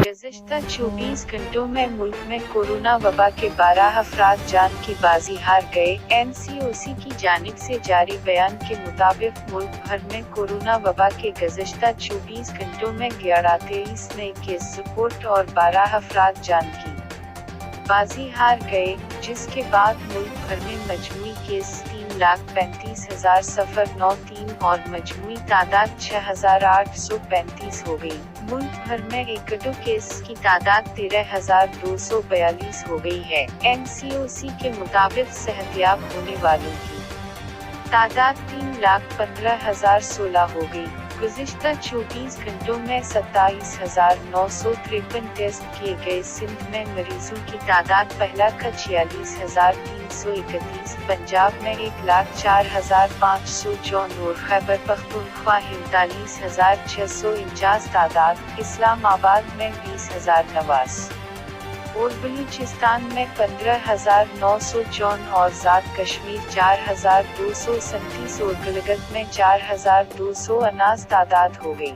गुज़िश्ता 24 घंटों में मुल्क में कोरोना वबा के 12 अफराद जान की बाजी हार गए। NCOC की जानिब से जारी बयान के मुताबिक मुल्क भर में कोरोना वबा के गुज़िश्ता 24 घंटों में 1123 नए केस रिपोर्ट और 12 अफराद जान की बाजी हार गए, जिसके बाद मुल्क भर में मजमूई केस 3,35,093 और मजमूई तादाद 6,835 हो गई। मुल्क भर में एक्टिव केस की तादाद 13,242 हो गई है। NCOC के मुताबिक सेहतयाब होने वालों की तादाद 3,15,016 हो गई। गुज़िश्ता 24 घंटों में 27,953 टेस्ट किए गए। सिंध में मरीजों की तादाद 1,46,331, पंजाब में 1,04,554 और खैबर पख्तूनख्वा 39,649 तादाद, इस्लामाबाद में 20,089 और बलूचिस्तान में 15,954 और आज़ाद कश्मीर 4,237 और गिलगित में 4,279 तादाद हो गई।